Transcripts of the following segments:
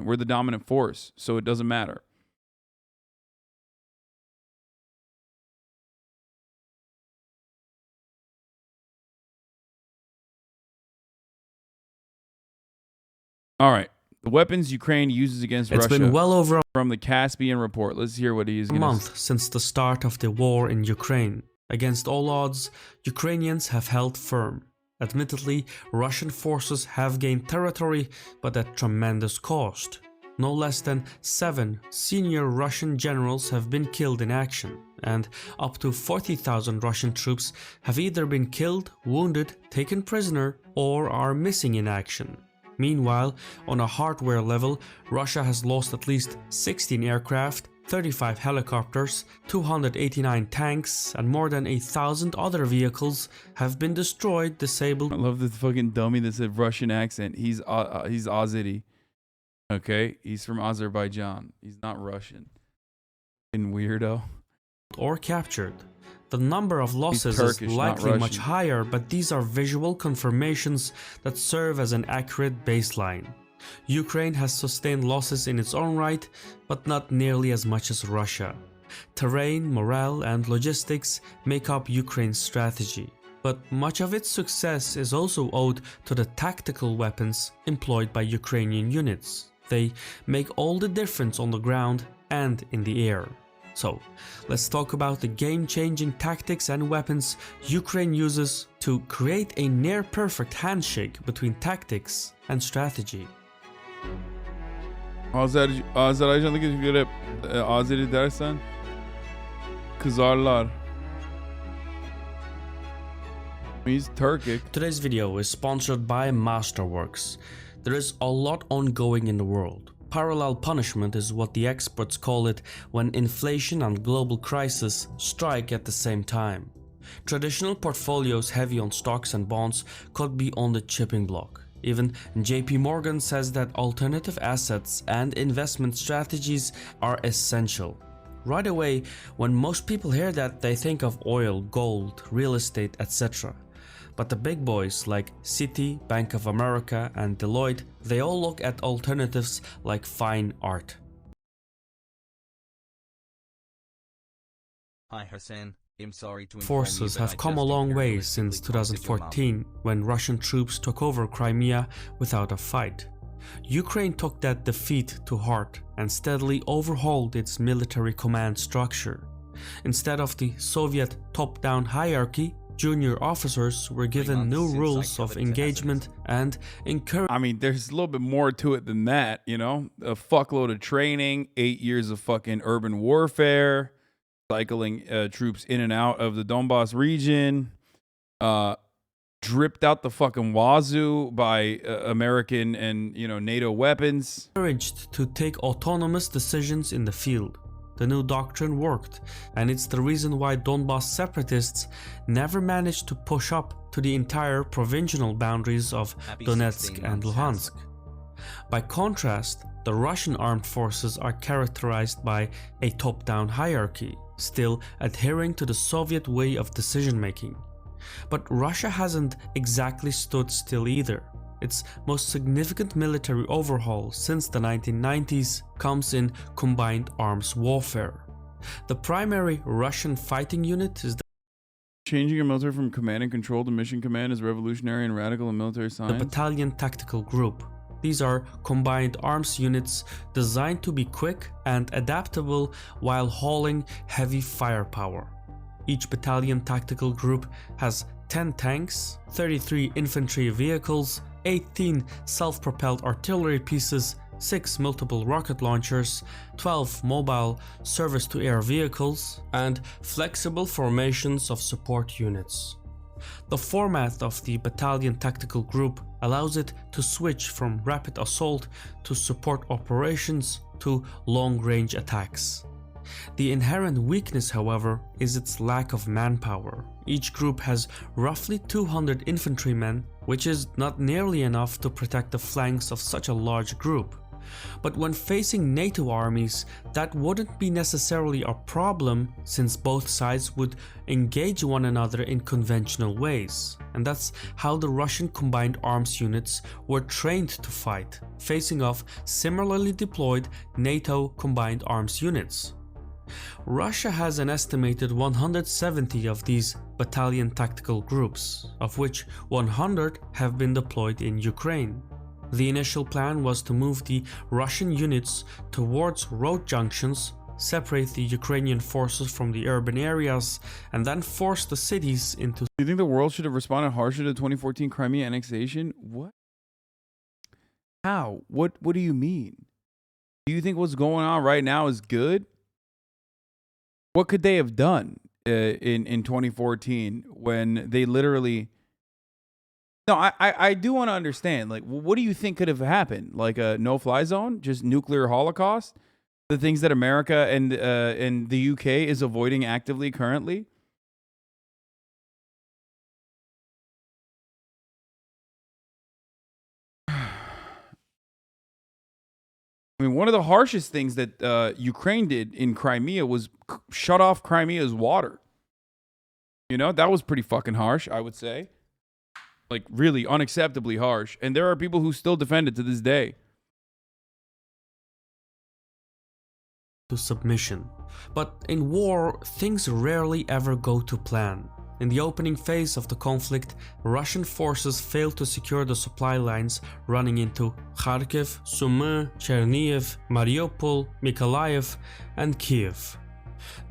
We're the dominant force, so it doesn't matter. All right. The weapons Ukraine uses against Russia. It's been well over from the Caspian report. Let's hear what he's going to say. A month since the start of the war in Ukraine. Against all odds, Ukrainians have held firm. Admittedly, Russian forces have gained territory, but at tremendous cost. No less than 7 senior Russian generals have been killed in action, and up to 40,000 Russian troops have either been killed, wounded, taken prisoner, or are missing in action. Meanwhile, on a hardware level, Russia has lost at least 16 aircraft, 35 helicopters, 289 tanks, and more than 1,000 other vehicles have been destroyed, disabled. I love the fucking dummy that said Russian accent. He's Azeri. Okay, he's from Azerbaijan. He's not Russian. Fucking weirdo. Or captured. The number of losses Turkish, is likely much higher, but these are visual confirmations that serve as an accurate baseline. Ukraine has sustained losses in its own right, but not nearly as much as Russia. Terrain, morale, and logistics make up Ukraine's strategy, but much of its success is also owed to the tactical weapons employed by Ukrainian units. They make all the difference on the ground and in the air. So, let's talk about the game-changing tactics and weapons Ukraine uses to create a near-perfect handshake between tactics and strategy. Azerbaycan'daki göre Azeri dersen kızarlar. He's Turkic. Today's video is sponsored by Masterworks. There is a lot ongoing in the world. Parallel punishment is what the experts call it when inflation and global crisis strike at the same time. Traditional portfolios heavy on stocks and bonds could be on the chopping block. Even JP Morgan says that alternative assets and investment strategies are essential. Right away, when most people hear that, they think of oil, gold, real estate, etc. But the big boys like Citi, Bank of America, and Deloitte, they all look at alternatives like fine art. Hi Hasan, I'm sorry to inform Forces you that have I come a just long way imperialistically since corrupted your mom. 2014 when Russian troops took over Crimea without a fight. Ukraine took that defeat to heart and steadily overhauled its military command structure. Instead of the Soviet top-down hierarchy, junior officers were given new rules of engagement and encouraged. I mean, there's a little bit more to it than that, you know? A fuckload of training, 8 years of fucking urban warfare, cycling troops in and out of the Donbass region, dripped out the fucking wazoo by American and, NATO weapons. Encouraged to take autonomous decisions in the field. The new doctrine worked, and it's the reason why Donbass separatists never managed to push up to the entire provincial boundaries of Donetsk and Luhansk. By contrast, the Russian armed forces are characterized by a top-down hierarchy, still adhering to the Soviet way of decision-making. But Russia hasn't exactly stood still either. Its most significant military overhaul since the 1990s comes in combined arms warfare. The primary Russian fighting unit is Changing your military from command and control to mission command is revolutionary and radical in military science. the Battalion Tactical Group. These are combined arms units designed to be quick and adaptable while hauling heavy firepower. Each battalion tactical group has 10 tanks, 33 infantry vehicles, 18 self-propelled artillery pieces, 6 multiple rocket launchers, 12 mobile surface-to-air vehicles, and flexible formations of support units. The format of the Battalion Tactical Group allows it to switch from rapid assault to support operations to long-range attacks. The inherent weakness, however, is its lack of manpower. Each group has roughly 200 infantrymen, which is not nearly enough to protect the flanks of such a large group. But when facing NATO armies, that wouldn't be necessarily a problem since both sides would engage one another in conventional ways. And that's how the Russian combined arms units were trained to fight, facing off similarly deployed NATO combined arms units. Russia has an estimated 170 of these battalion tactical groups, of which 100 have been deployed in Ukraine. The initial plan was to move the Russian units towards road junctions, separate the Ukrainian forces from the urban areas, and then force the cities into... Do you think the world should have responded harsher to 2014 Crimea annexation? What? How? What do you mean? Do you think what's going on right now is good? What could they have done in 2014 when they literally... No, I do want to understand. Like, what do you think could have happened? Like a no-fly zone, just nuclear holocaust, the things that America and the UK is avoiding actively currently. I mean, one of the harshest things that Ukraine did in Crimea was shut off Crimea's water. You know, that was pretty fucking harsh, I would say. Like, really unacceptably harsh. And there are people who still defend it to this day. To submission. But in war, things rarely ever go to plan. In the opening phase of the conflict, Russian forces failed to secure the supply lines running into Kharkiv, Sumy, Chernihiv, Mariupol, Mykolaiv, and Kiev.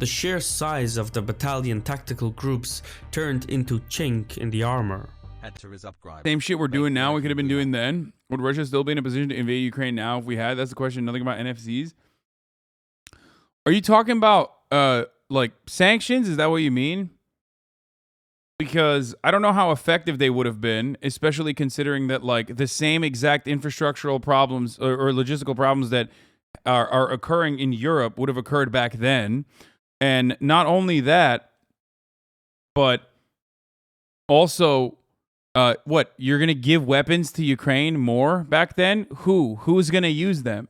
The sheer size of the battalion tactical groups turned into chink in the armor. Same shit we're doing now, we could have been doing then. Would Russia still be in a position to invade Ukraine now if we had? That's the question. Nothing about NFCs. Are you talking about like sanctions? Is that what you mean? Because I don't know how effective they would have been, especially considering that like the same exact infrastructural problems or logistical problems that are occurring in Europe would have occurred back then. And not only that, but also... what, you're going to give weapons to Ukraine more back then? Who's going to use them?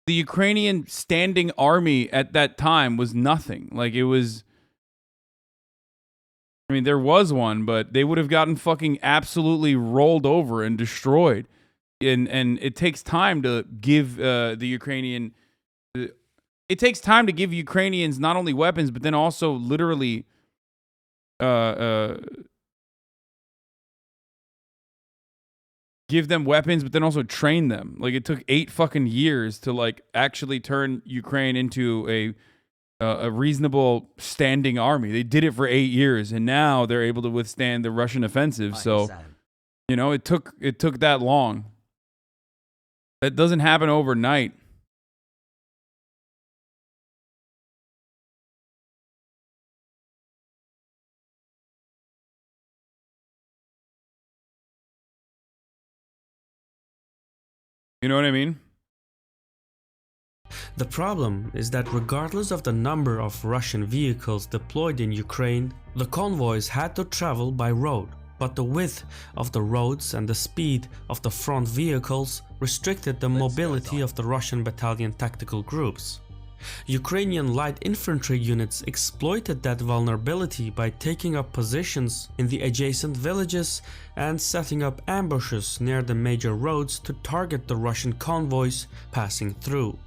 The Ukrainian standing army at that time was nothing. Like, it was... I mean, there was one, but they would have gotten fucking absolutely rolled over and destroyed. And it takes time to give the Ukrainian... It takes time to give Ukrainians not only weapons, but then also literally... give them weapons, but then also train them. Like, it took 8 fucking years to like actually turn Ukraine into a reasonable standing army. They did it for 8 years, and now they're able to withstand the Russian offensive. So, you know, it took that long. That doesn't happen overnight. You know what I mean? The problem is that regardless of the number of Russian vehicles deployed in Ukraine, the convoys had to travel by road, but the width of the roads and the speed of the front vehicles restricted the mobility of the Russian battalion tactical groups. Ukrainian light infantry units exploited that vulnerability by taking up positions in the adjacent villages and setting up ambushes near the major roads to target the Russian convoys passing through.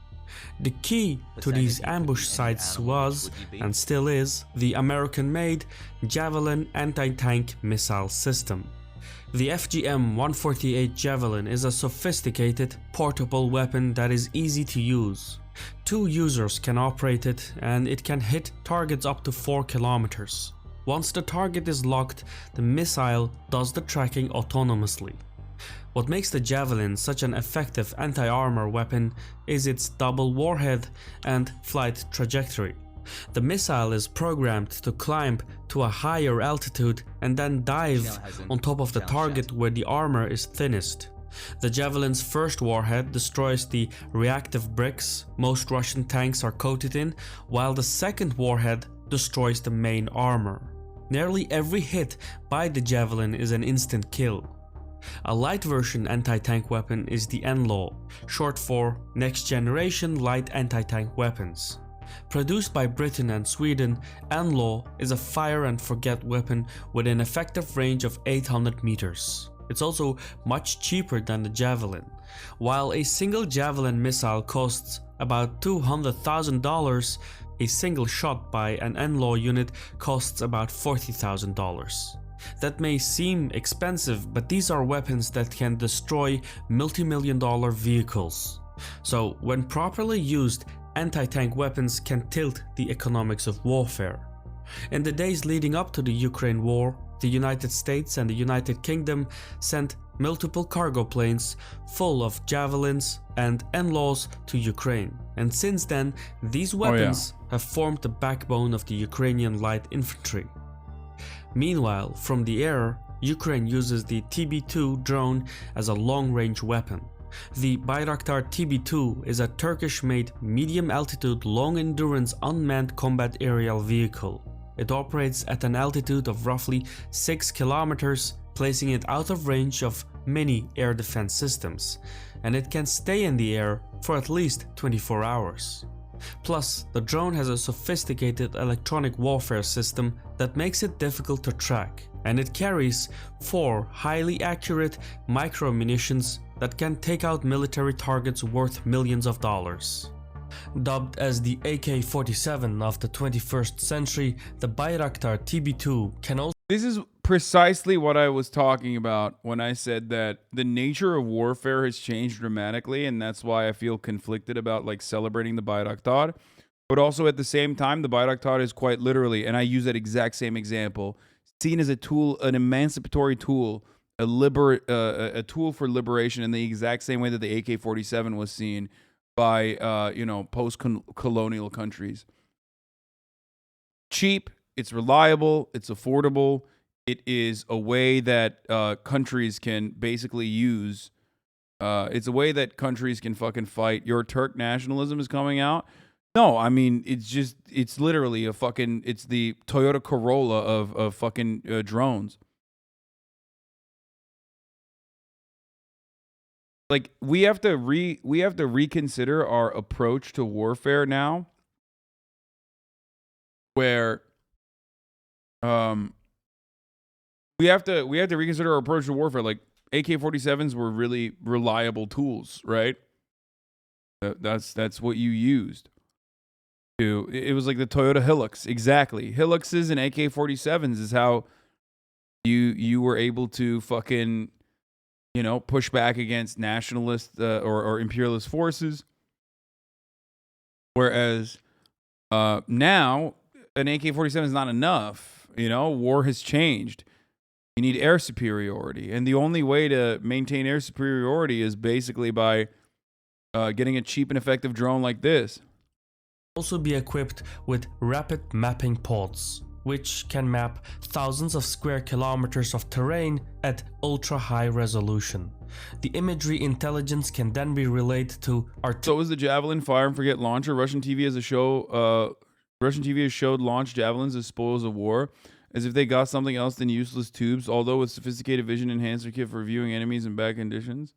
The key to these ambush sites was, and still is, the American-made Javelin anti-tank missile system. The FGM-148 Javelin is a sophisticated, portable weapon that is easy to use. 2 users can operate it, and it can hit targets up to 4 kilometers. Once the target is locked, the missile does the tracking autonomously. What makes the Javelin such an effective anti-armor weapon is its double warhead and flight trajectory. The missile is programmed to climb to a higher altitude and then dive on top of the target where the armor is thinnest. The Javelin's first warhead destroys the reactive bricks most Russian tanks are coated in, while the second warhead destroys the main armor. Nearly every hit by the Javelin is an instant kill. A light version anti-tank weapon is the NLAW, short for Next Generation Light Anti-Tank Weapons. Produced by Britain and Sweden, NLAW is a fire and forget weapon with an effective range of 800 meters. It's also much cheaper than the Javelin. While a single Javelin missile costs about $200,000, a single shot by an NLAW unit costs about $40,000. That may seem expensive, but these are weapons that can destroy multi-million-dollar vehicles. So when properly used, anti-tank weapons can tilt the economics of warfare. In the days leading up to the Ukraine war, the United States and the United Kingdom sent multiple cargo planes full of javelins and NLAWs to Ukraine. And since then, these weapons have formed the backbone of the Ukrainian light infantry. Meanwhile, from the air, Ukraine uses the TB2 drone as a long-range weapon. The Bayraktar TB2 is a Turkish-made medium-altitude, long-endurance unmanned combat aerial vehicle. It operates at an altitude of roughly 6 kilometers, placing it out of range of many air defense systems, and it can stay in the air for at least 24 hours. Plus, the drone has a sophisticated electronic warfare system that makes it difficult to track, and it carries 4 highly accurate micro-munitions that can take out military targets worth millions of dollars. Dubbed as the AK-47 of the 21st century, the Bayraktar TB2 can also... This is precisely what I was talking about when I said that the nature of warfare has changed dramatically, and that's why I feel conflicted about like celebrating the Bayraktar. But also at the same time, the Bayraktar is quite literally, and I use that exact same example, seen as a tool, an emancipatory tool, a tool for liberation in the exact same way that the AK-47 was seen by post-colonial countries. Cheap, it's reliable, it's affordable. It is a way that countries can basically use. It's a way that countries can fucking fight. Your Turk nationalism is coming out. No, I mean, it's literally it's the Toyota Corolla of fucking drones. Like we have to reconsider our approach to warfare now, where we have to reconsider our approach to warfare. Like AK-47s were really reliable tools, right? That's what you used. It was like the Toyota Hilux, exactly. Hiluxes and AK-47s is how you were able to fucking push back against nationalist or imperialist forces. Whereas now an AK-47 is not enough. War has changed. You need air superiority, and the only way to maintain air superiority is basically by getting a cheap and effective drone like this. Also be equipped with rapid mapping pods, which can map thousands of square kilometers of terrain at ultra-high resolution. The imagery intelligence can then be relayed to So is the Javelin fire and forget launcher. Russian TV has showed launch javelins as spoils of war, as if they got something else than useless tubes, although with sophisticated vision enhancer kit for viewing enemies in bad conditions.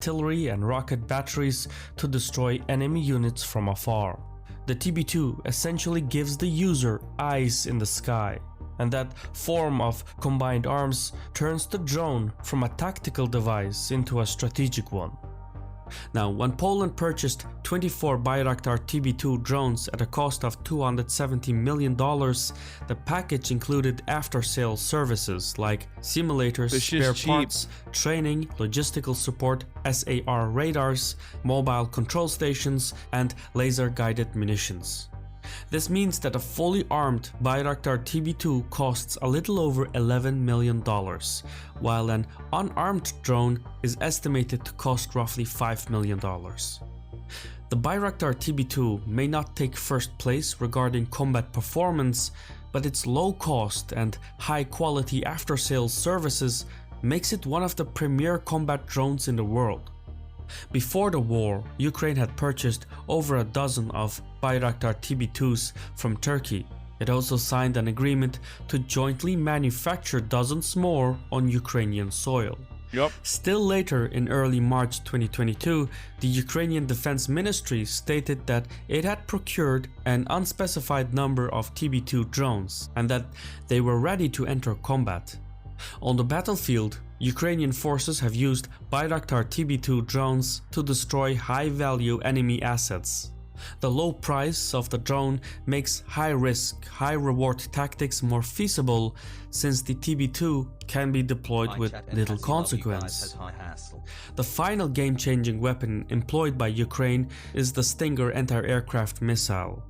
artillery and rocket batteries to destroy enemy units from afar. The TB2 essentially gives the user eyes in the sky, and that form of combined arms turns the drone from a tactical device into a strategic one. Now, when Poland purchased 24 Bayraktar TB2 drones at a cost of $270 million, the package included after-sales services like simulators, spare parts, training, logistical support, SAR radars, mobile control stations, and laser-guided munitions. This means that a fully armed Bayraktar TB2 costs a little over $11 million, while an unarmed drone is estimated to cost roughly $5 million. The Bayraktar TB2 may not take first place regarding combat performance, but its low cost and high quality after-sales services makes it one of the premier combat drones in the world. Before the war, Ukraine had purchased over a dozen of Bayraktar TB2s from Turkey. It also signed an agreement to jointly manufacture dozens more on Ukrainian soil. Yep. Still later, in early March 2022, the Ukrainian Defense Ministry stated that it had procured an unspecified number of TB2 drones and that they were ready to enter combat. On the battlefield, Ukrainian forces have used Bayraktar TB2 drones to destroy high-value enemy assets. The low price of the drone makes high-risk, high-reward tactics more feasible since the TB2 can be deployed with little consequence. The final game-changing weapon employed by Ukraine is the Stinger anti-aircraft missile.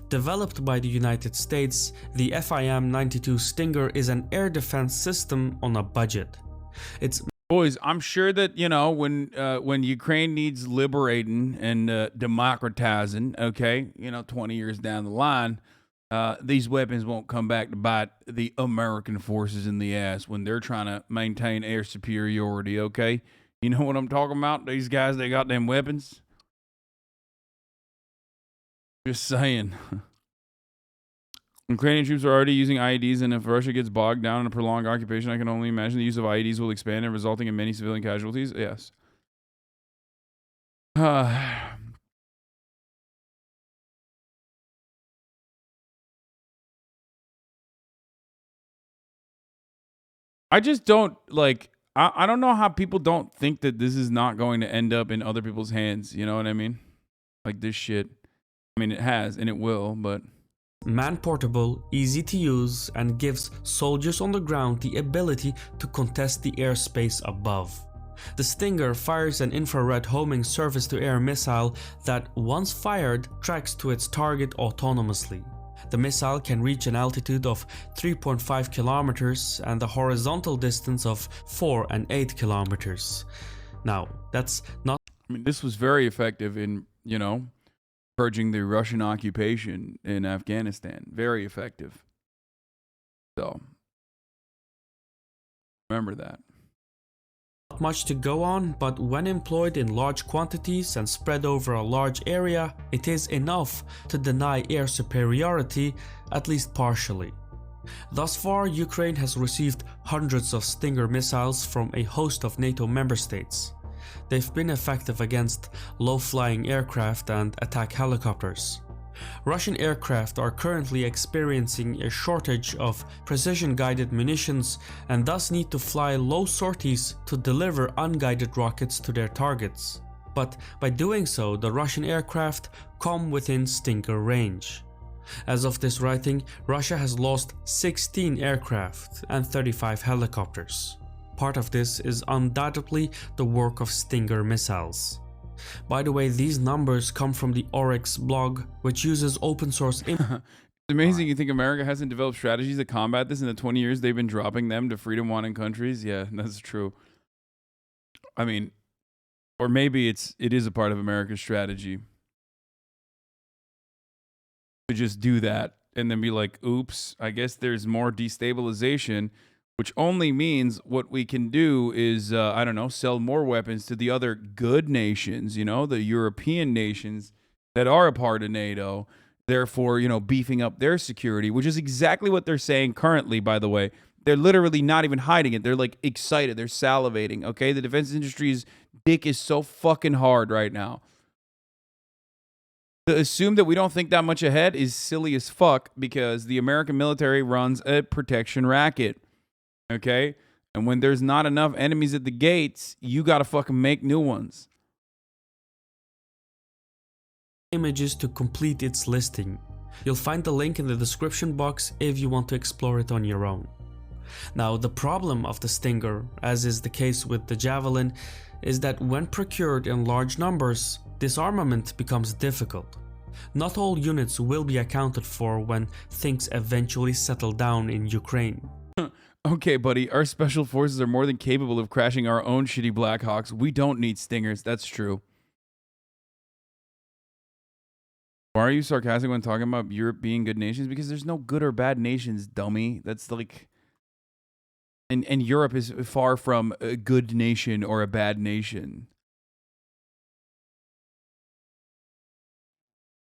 Developed by the United States, the FIM-92 Stinger is an air defense system on a budget. It's Boys, I'm sure that, you know, when Ukraine needs liberating and democratizing, okay, you know, 20 years down the line, these weapons won't come back to bite the American forces in the ass when they're trying to maintain air superiority, okay? You know what I'm talking about? These guys, they got them weapons. Just saying. Ukrainian troops are already using IEDs, and if Russia gets bogged down in a prolonged occupation, I can only imagine the use of IEDs will expand and resulting in many civilian casualties. Yes. I just don't like. I don't know how people don't think that this is not going to end up in other people's hands. You know what I mean? Like this shit. I mean, it has and it will, but. man-portable, easy to use, and gives soldiers on the ground the ability to contest the airspace above. The Stinger fires an infrared homing surface-to-air missile that, once fired, tracks to its target autonomously. The missile can reach an altitude of 3.5 kilometers and a horizontal distance of 4 and 8 kilometers. Now, that's not... I mean, this was very effective in, you know, purging the Russian occupation in Afghanistan. Very effective. So, remember that. Not much to go on, but when employed in large quantities and spread over a large area, it is enough to deny air superiority, at least partially. Thus far, Ukraine has received hundreds of Stinger missiles from a host of NATO member states. They've been effective against low-flying aircraft and attack helicopters. Russian aircraft are currently experiencing a shortage of precision-guided munitions and thus need to fly low sorties to deliver unguided rockets to their targets. But by doing so, the Russian aircraft come within Stinger range. As of this writing, Russia has lost 16 aircraft and 35 helicopters. Part of this is undoubtedly the work of Stinger missiles. By the way, these numbers come from the Oryx blog, which uses open source. It's amazing you think America hasn't developed strategies to combat this in the 20 years they've been dropping them to freedom-wanting countries. Yeah, that's true. I mean, or maybe it is a part of America's strategy to just do that and then be like, oops, I guess there's more destabilization. Which only means what we can do is, I don't know, sell more weapons to the other good nations, you know, the European nations that are a part of NATO, therefore, you know, beefing up their security, which is exactly what they're saying currently, by the way. They're literally not even hiding it. They're like excited. They're salivating, okay? The defense industry's dick is so fucking hard right now. To assume that we don't think that much ahead is silly as fuck because the American military runs a protection racket. Okay? And when there's not enough enemies at the gates, you gotta fucking make new ones. Images to complete its listing. You'll find the link in the description box if you want to explore it on your own. Now, the problem of the Stinger, as is the case with the Javelin, is that when procured in large numbers, disarmament becomes difficult. Not all units will be accounted for when things eventually settle down in Ukraine. Okay, buddy, our special forces are more than capable of crashing our own shitty Blackhawks. We don't need Stingers. That's true. Why are you sarcastic when talking about Europe being good nations? Because there's no good or bad nations, dummy. That's like... And Europe is far from a good nation or a bad nation.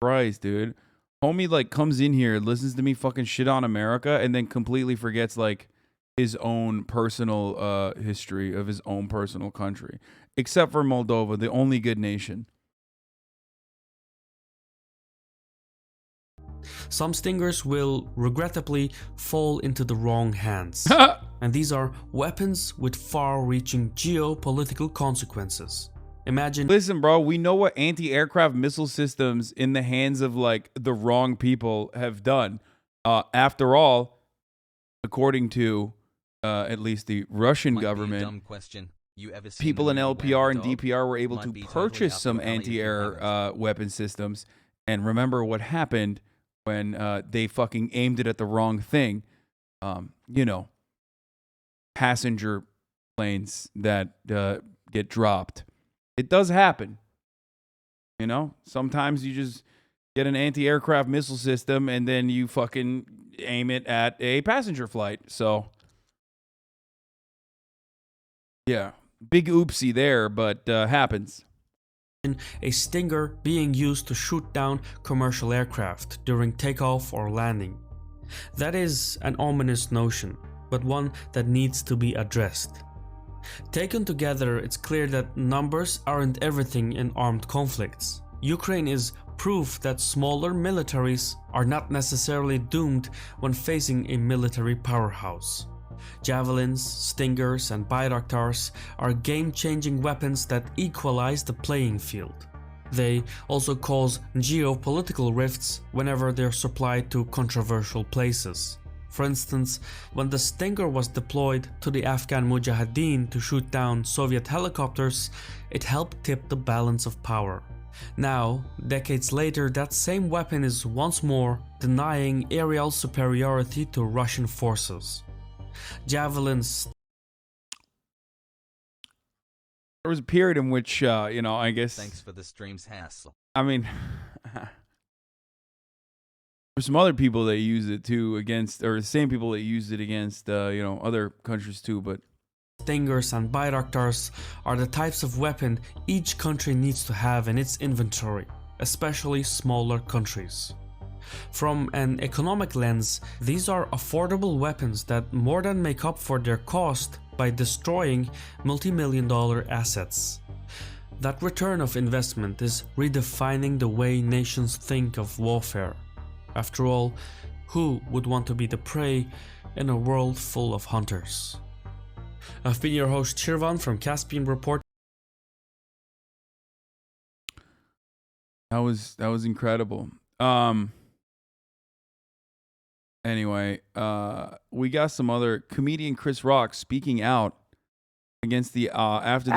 Christ, dude. Homie like comes in here, listens to me fucking shit on America, and then completely forgets like his own personal history of his own personal country. Except for Moldova, the only good nation. Some stingers will regrettably fall into the wrong hands. And these are weapons with far-reaching geopolitical consequences. Imagine. Listen, bro, we know what anti-aircraft missile systems in the hands of like the wrong people have done. After all, according to at least the Russian government, people in LPR and DPR were able to purchase some anti-air weapon systems. And remember what happened when they fucking aimed it at the wrong thing. You know, passenger planes that get dropped. It does happen. You know, sometimes you just get an anti-aircraft missile system and then you fucking aim it at a passenger flight. So, yeah, big oopsie there, but happens. A stinger being used to shoot down commercial aircraft during takeoff or landing. That is an ominous notion, but one that needs to be addressed. Taken together, it's clear that numbers aren't everything in armed conflicts. Ukraine is proof that smaller militaries are not necessarily doomed when facing a military powerhouse. Javelins, Stingers, and Bayraktars are game-changing weapons that equalize the playing field. They also cause geopolitical rifts whenever they're supplied to controversial places. For instance, when the Stinger was deployed to the Afghan Mujahideen to shoot down Soviet helicopters, it helped tip the balance of power. Now, decades later, that same weapon is once more denying aerial superiority to Russian forces. Javelins. There was a period in which, you know, I guess. Thanks for the stream's hassle. I mean, there's some other people that use it too against, or the same people that used it against, you know, other countries too, but. Stingers and Bayraktars are the types of weapon each country needs to have in its inventory, especially smaller countries. From an economic lens, these are affordable weapons that more than make up for their cost by destroying multi-million-dollar assets. That return of investment is redefining the way nations think of warfare. After all, who would want to be the prey in a world full of hunters? I've been your host Shirvan from Caspian Report. That was incredible. Anyway, we got some other comedian Chris Rock speaking out against the after the